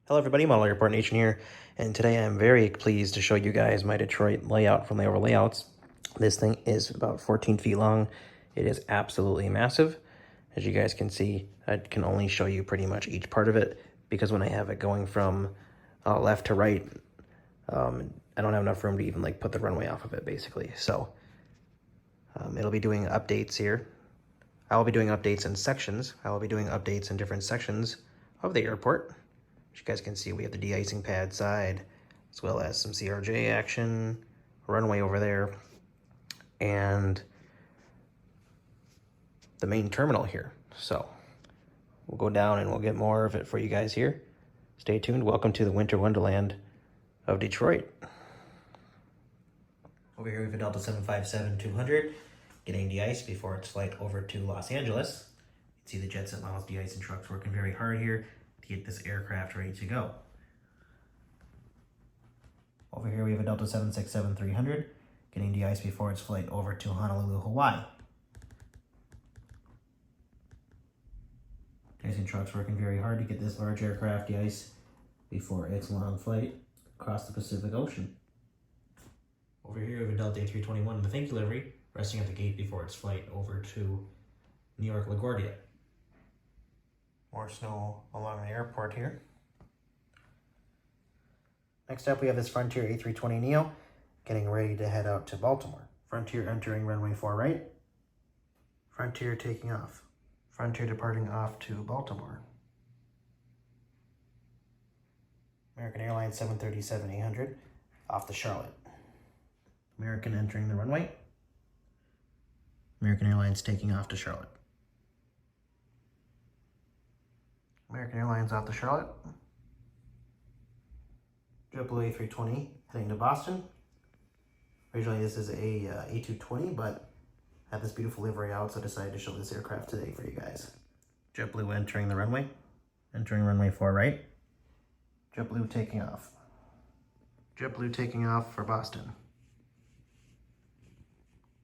Hello everybody, Model Airport Nation here, and today I'm very pleased to show you guys my Detroit layout from Layover Layouts. This thing is about 14 feet long. It is absolutely massive. As you guys can see, I can only show you pretty much each part of it, because when I have it going from left to right, I don't have enough room to even like put the runway off of it basically. So it'll be doing updates here. I will be doing updates in sections. I will be doing updates in different sections of the airport. As you guys can see, we have the de-icing pad side, as well as some CRJ action, runway over there, and the main terminal here. So we'll go down and we'll get more of it for you guys here. Stay tuned. Welcome to the Winter Wonderland of Detroit. Over here we have a Delta 757-200 getting de-iced before its flight over to Los Angeles. You can see the Jet Set Miles de-icing trucks working very hard here to get this aircraft ready to go. Over here we have a Delta 767-300 getting de-iced before its flight over to Honolulu, Hawaii. De-icing trucks working very hard to get this large aircraft de-iced before its long flight across the Pacific Ocean. Over here we have a Delta A321 with thank you livery resting at the gate before its flight over to New York LaGuardia. More snow along the airport here. Next up, we have this Frontier A320neo getting ready to head out to Baltimore. Frontier entering runway 4 right. Frontier taking off. Frontier departing off to Baltimore. American Airlines 737-800 off to Charlotte. American entering the runway. American Airlines taking off to Charlotte. American Airlines off to Charlotte. JetBlue A320 heading to Boston. Originally this is a A220, but I had this beautiful livery out, so I decided to show this aircraft today for you guys. JetBlue entering the runway. Entering runway 4 right. JetBlue taking off. JetBlue taking off for Boston.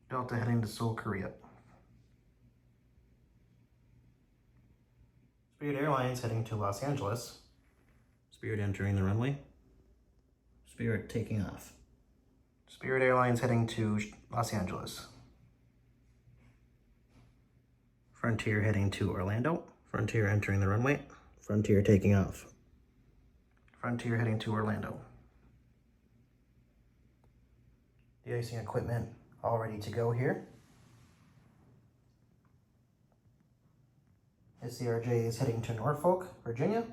Delta heading to Seoul, Korea. Spirit Airlines heading to Los Angeles. Spirit entering the runway. Spirit taking off. Spirit Airlines heading to Los Angeles. Frontier heading to Orlando. Frontier entering the runway. Frontier taking off. Frontier heading to Orlando. De-icing equipment all ready to go here. This CRJ is heading to Norfolk, Virginia.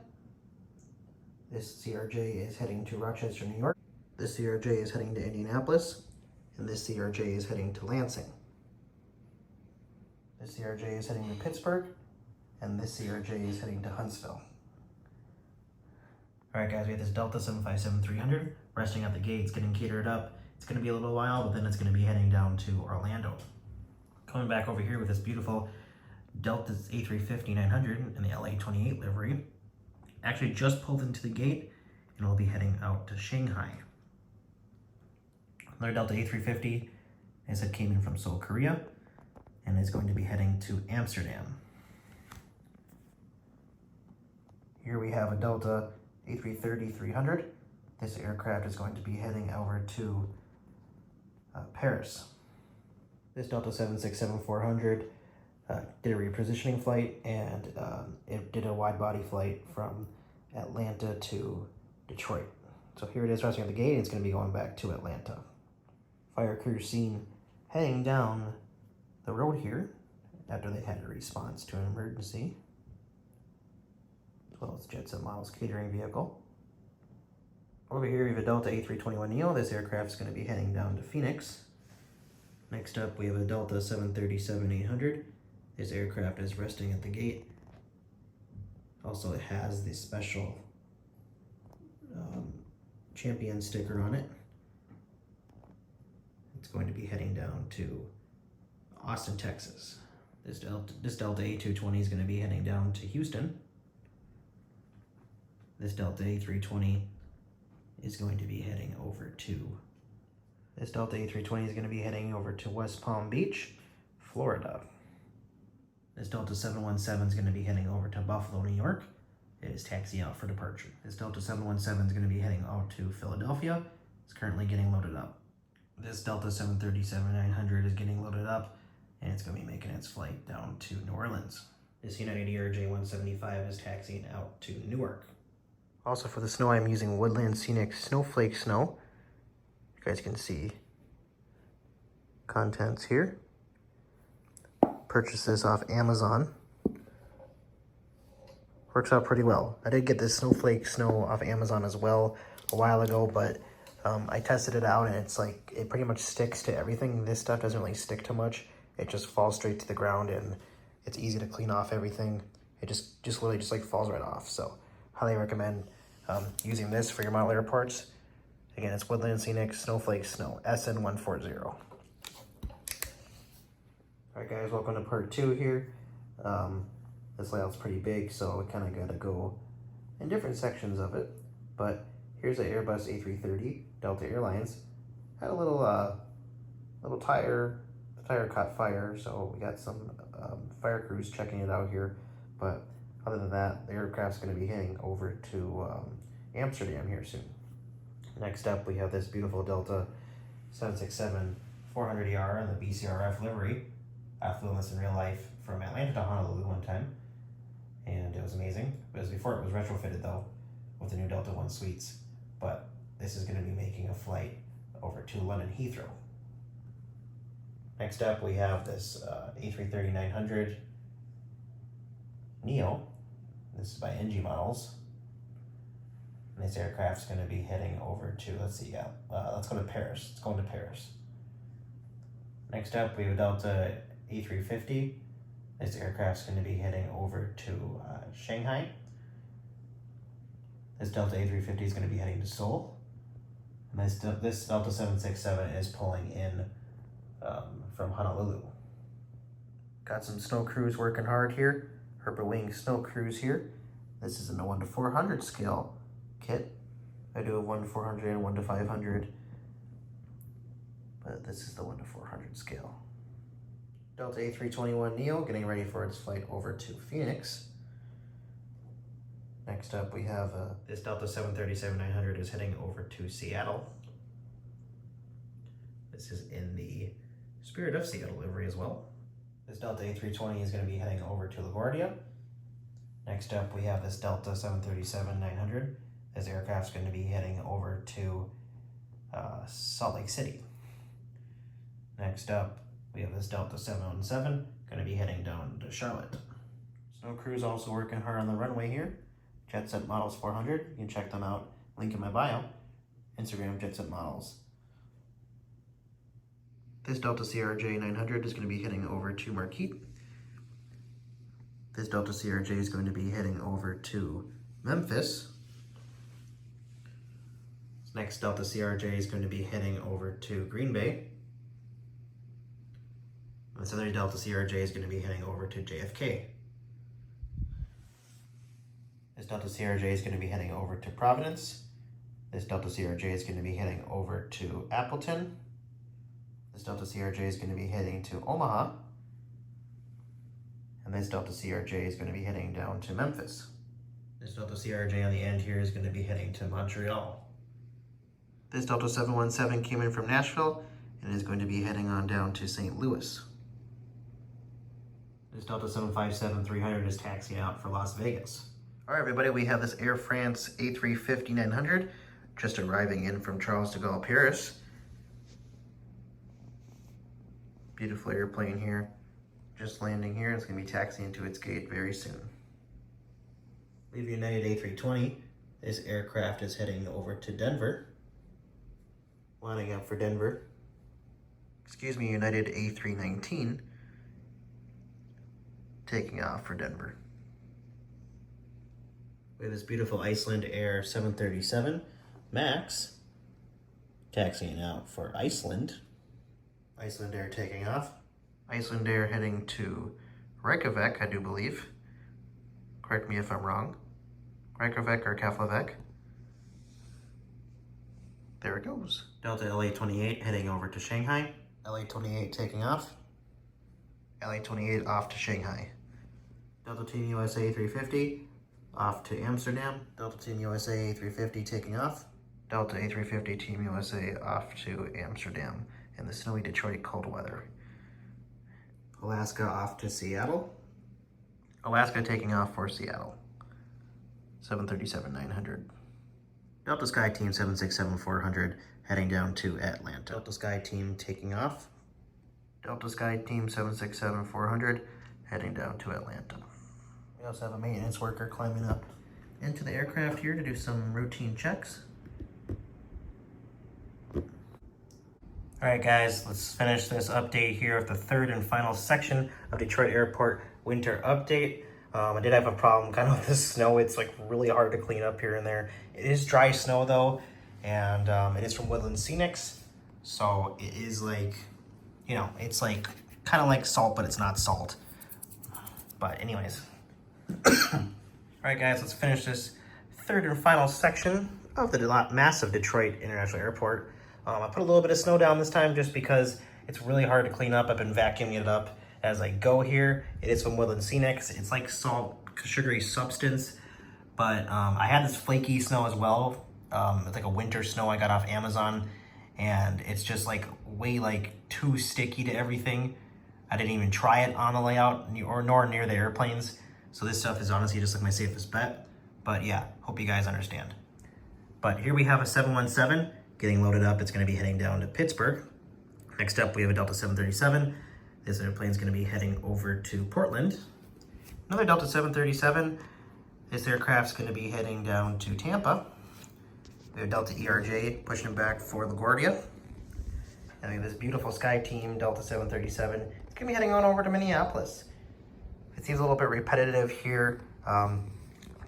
This CRJ is heading to Rochester, New York. This CRJ is heading to Indianapolis. And this CRJ is heading to Lansing. This CRJ is heading to Pittsburgh. And this CRJ is heading to Huntsville. All right, guys, we have this Delta 757-300 resting at the gate. It's getting catered up. It's going to be a little while, but then it's going to be heading down to Orlando. Coming back over here with this beautiful Delta A350-900 in the LA-28 livery. Actually just pulled into the gate, and it'll be heading out to Shanghai. Another Delta A350, as it came in from Seoul, Korea, and is going to be heading to Amsterdam. Here we have a Delta A330-300. This aircraft is going to be heading over to Paris. This Delta 767-400 did a repositioning flight, and it did a wide body flight from Atlanta to Detroit. So here it is resting at the gate. It's going to be going back to Atlanta. Fire crew seen heading down the road here after they had a response to an emergency, as well as Jet Set Miles catering vehicle. Over here we have a Delta A321neo. This aircraft is going to be heading down to Phoenix. Next up we have a Delta 737-800. This aircraft is resting at the gate. Also, it has the special champion sticker on it. It's going to be heading down to Austin, Texas. This Delta A220 is going to be heading down to Houston. This Delta A320 is going to be heading over to West Palm Beach, Florida. This Delta 717 is going to be heading over to Buffalo, New York. is taxiing out for departure. This Delta 717 is going to be heading out to Philadelphia. It's currently getting loaded up. This Delta 737-900 is getting loaded up, and it's going to be making its flight down to New Orleans. This United Air J175 is taxiing out to Newark. Also for the snow, I'm using Woodland Scenic Snowflake Snow. You guys can see contents here. Purchased this off Amazon. Works out pretty well. I did get this Snowflake Snow off Amazon as well a while ago, but I tested it out and it's like, it pretty much sticks to everything. This stuff doesn't really stick to much. It just falls straight to the ground and it's easy to clean off everything. It just literally just like falls right off. So highly recommend using this for your model airports. Again, it's Woodland Scenic Snowflake Snow, SN140. All right guys, welcome to part 2 here. This layout's pretty big, so we kind of got to go in different sections of it. But here's the Airbus A330, Delta Airlines. Had a little tire, the tire caught fire, so we got some fire crews checking it out here. But other than that, the aircraft's going to be heading over to Amsterdam here soon. Next up, we have this beautiful Delta 767-400ER in the BCRF livery. I flew in this in real life from Atlanta to Honolulu one time, and it was amazing. It was before it was retrofitted though, with the new Delta One suites. But this is going to be making a flight over to London Heathrow. Next up, we have this A330-900 Neo. This is by NG Models. And this aircraft's going to be heading over to, let's go to Paris. It's going to Paris. Next up, we have Delta A350. This aircraft's going to be heading over to Shanghai. This Delta A350 is going to be heading to Seoul. And this Delta 767 is pulling in from Honolulu. Got some snow crews working hard here. Herpa Wing snow crews here. This is in the 1:400 scale kit. I do a 1:400 and 1:500, but this is the 1:400 scale. Delta A321 Neo getting ready for its flight over to Phoenix. Next up, we have this Delta 737-900 is heading over to Seattle. This is in the Spirit of Seattle livery as well. This Delta A320 is going to be heading over to LaGuardia. Next up, we have this Delta 737-900. This aircraft's going to be heading over to Salt Lake City. Next up, we have this Delta 717 going to be heading down to Charlotte. Snow crew's also working hard on the runway here. JetSet Models 400. You can check them out. Link in my bio. Instagram JetSet Models. This Delta CRJ 900 is going to be heading over to Marquette. This Delta CRJ is going to be heading over to Memphis. This next Delta CRJ is going to be heading over to Green Bay. And this other Delta CRJ is going to be heading over to JFK. This Delta CRJ is going to be heading over to Providence. This Delta CRJ is going to be heading over to Appleton. This Delta CRJ is going to be heading to Omaha. And this Delta CRJ is going to be heading down to Memphis. This Delta CRJ on the end here is going to be heading to Montreal. This Delta 717 came in from Nashville and is going to be heading on down to St. Louis. This Delta 757-300 is taxiing out for Las Vegas. All right, everybody, we have this Air France A350-900 just arriving in from Charles de Gaulle, Paris. Beautiful airplane here. Just landing here. It's going to be taxiing to its gate very soon. We have United A320. This aircraft is heading over to Denver. Lining up for Denver. Excuse me, United A319. Taking off for Denver. We have this beautiful Iceland Air 737 MAX taxiing out for Iceland. Iceland Air taking off. Iceland Air heading to Reykjavik, I do believe. Correct me if I'm wrong. Reykjavik or Keflavik. There it goes. Delta LA-28 heading over to Shanghai. LA-28 taking off. LA-28 off to Shanghai. Delta Team USA 350 off to Amsterdam. Delta Team USA A350 taking off. Delta A350 Team USA off to Amsterdam in the snowy Detroit cold weather. Alaska off to Seattle. Alaska taking off for Seattle. 737-900. Delta Sky Team 767-400 heading down to Atlanta. Delta Sky Team taking off. Delta Sky Team 767-400 heading down to Atlanta. We also have a maintenance worker climbing up into the aircraft here to do some routine checks. All right, guys, let's finish this update here of the third and final section of Detroit Airport winter update. I did have a problem kind of with the snow. It's like really hard to clean up here and there. It is dry snow though, and it is from Woodland Scenics. So it is like, you know, it's like kind of like salt, but it's not salt. But anyways. All right, guys, let's finish this third and final section of the massive Detroit International Airport. I put a little bit of snow down this time just because it's really hard to clean up. I've been vacuuming it up as I go here. It is from Woodland Scenics. It's like salt, sugary substance, but I had this flaky snow as well. It's like a winter snow I got off Amazon, and it's just like way like too sticky to everything. I didn't even try it on the layout or nor near the airplanes. So this stuff is honestly just like my safest bet. But yeah, hope you guys understand. But here we have a 717 getting loaded up. It's going to be heading down to Pittsburgh. Next up, we have a Delta 737. This airplane is going to be heading over to Portland. Another Delta 737. This aircraft's going to be heading down to Tampa. We have Delta ERJ pushing back for LaGuardia. And we have this beautiful Sky Team Delta 737. It's going to be heading on over to Minneapolis. It seems a little bit repetitive here.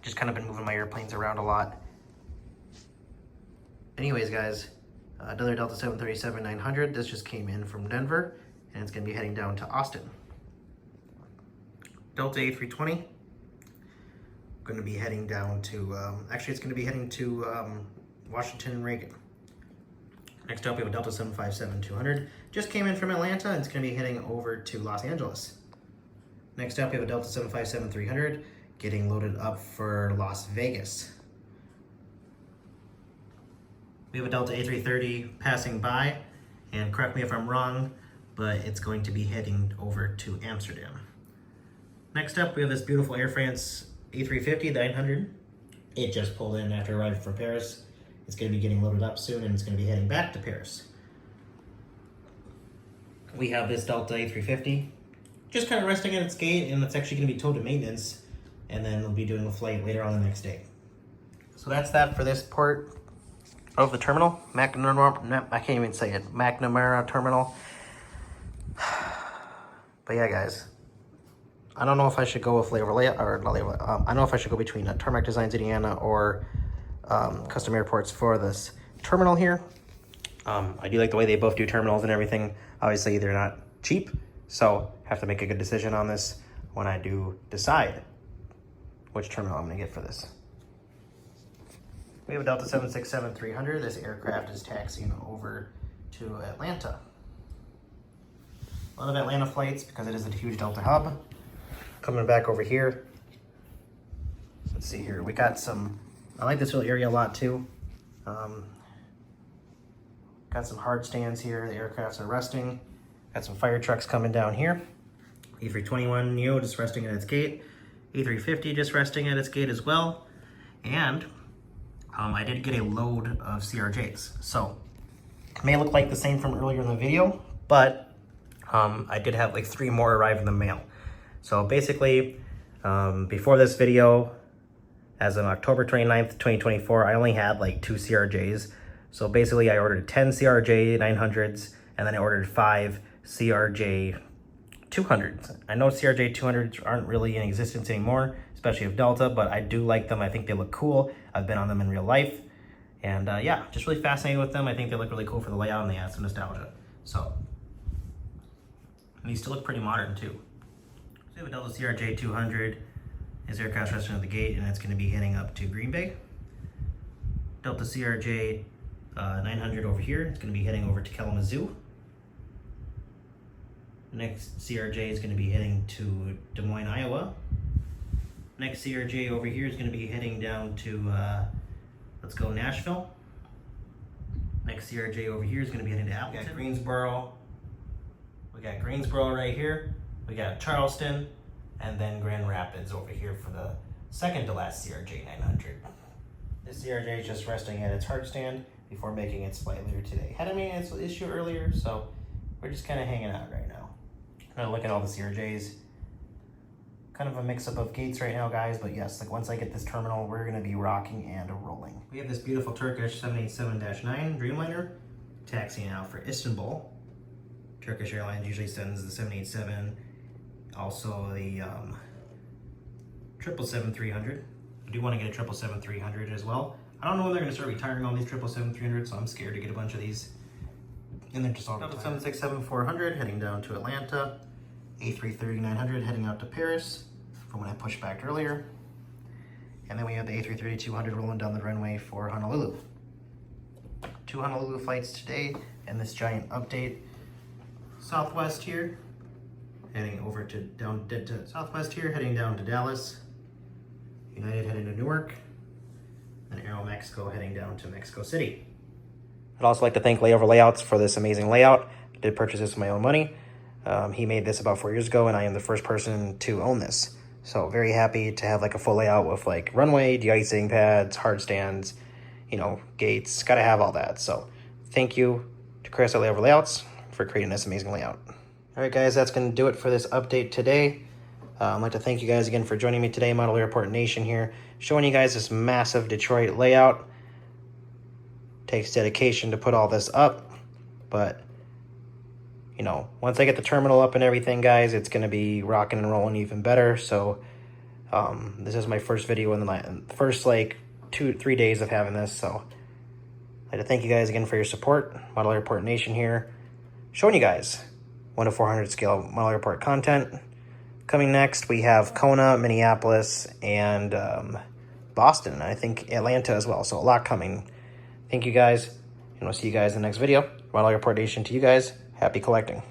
Just kind of been moving my airplanes around a lot. Anyways, guys, another Delta 737-900. This just came in from Denver, and it's going to be heading down to Austin. Delta A320, going to be heading down to, actually it's going to be heading to Washington and Reagan. Next up, we have a Delta 757-200. Just came in from Atlanta, and it's going to be heading over to Los Angeles. Next up, we have a Delta 757-300 getting loaded up for Las Vegas. We have a Delta A330 passing by, and correct me if I'm wrong, but it's going to be heading over to Amsterdam. Next up, we have this beautiful Air France A350-900. It just pulled in after arriving from Paris. It's going to be getting loaded up soon, and it's going to be heading back to Paris. We have this Delta A350 just kind of resting at its gate, and it's actually going to be towed to maintenance, and then we'll be doing a flight later on the next day. So that's that for this part of the terminal. I can't even say it. McNamara Terminal. But yeah, guys, I don't know if I should go with layover layout or not layover. I don't know if I should go between Tarmac Designs Indiana or Custom Airports for this terminal here. I do like the way they both do terminals and everything. Obviously, they're not cheap, so have to make a good decision on this when I do decide which terminal I'm going to get for this. We have a Delta 767-300. This aircraft is taxiing over to Atlanta. A lot of Atlanta flights because it is a huge Delta hub. Coming back over here. Let's see here. We got some, I like this little area a lot too. Got some hard stands here. The aircrafts are resting. Got some fire trucks coming down here. A321neo just resting at its gate. A350 just resting at its gate as well. And I did get a load of CRJs. So it may look like the same from earlier in the video, but I did have like 3 more arrive in the mail. So basically, before this video, as of October 29th, 2024, I only had like 2 CRJs. So basically I ordered 10 CRJ 900s, and then I ordered 5 CRJ 200s. I know CRJ 200s aren't really in existence anymore, especially of Delta, but I do like them. I think they look cool. I've been on them in real life. And yeah, just really fascinated with them. I think they look really cool for the layout, and they add some nostalgia. So, and these still look pretty modern too. So we have a Delta CRJ 200. His aircraft's resting at the gate, and it's going to be heading up to Green Bay. Delta CRJ 900 over here. It's going to be heading over to Kalamazoo. The next CRJ is going to be heading to Des Moines, Iowa. Next CRJ over here is going to be heading down to, let's go Nashville. Next CRJ over here is going to be heading to Appleton. We got Greensboro. We got Greensboro right here. We got Charleston, and then Grand Rapids over here for the second to last CRJ 900. This CRJ is just resting at its hard stand before making its flight later today. Had a maintenance issue earlier, so we're just kind of hanging out right now. I'm gonna look at all the CRJs. Kind of a mix-up of gates right now, guys, but yes, like once I get this terminal, we're gonna be rocking and rolling. We have this beautiful Turkish 787-9 Dreamliner taxiing out for Istanbul. Turkish Airlines usually sends the 787, also the 777-300. I do want to get a 777-300 as well. I don't know when they're going to start retiring all these 777-300, so I'm scared to get a bunch of these. And they're just all 767-400 heading down to Atlanta. A330-900 heading out to Paris from when I pushed back earlier. And then we have the A330-200 rolling down the runway for Honolulu. 2 Honolulu flights today, and this giant update. Southwest here, heading over to Southwest here, heading down to Dallas. United heading to Newark, and Aeromexico heading down to Mexico City. I'd also like to thank Layover Layouts for this amazing layout. I did purchase this with my own money. He made this about 4 years ago, and I am the first person to own this. So very happy to have like a full layout with like runway, de-icing pads, hard stands, you know, gates. Got to have all that. So thank you to Chris at Layover Layouts for creating this amazing layout. All right, guys, that's going to do it for this update today. I'd like to thank you guys again for joining me today, Model Airport Nation here, showing you guys this massive Detroit layout. Takes dedication to put all this up, but you know, once I get the terminal up and everything, guys, it's going to be rocking and rolling even better. So this is my first video in the first like 2-3 days of having this. So I'd like to thank you guys again for your support. Model Airport Nation here, showing you guys 1 to 400 scale model airport content. Coming next, we have Kona, Minneapolis, and Boston, and I think Atlanta as well. So a lot coming. Thank you guys, and we'll see you guys in the next video. Model Airport Nation to you guys. Happy collecting.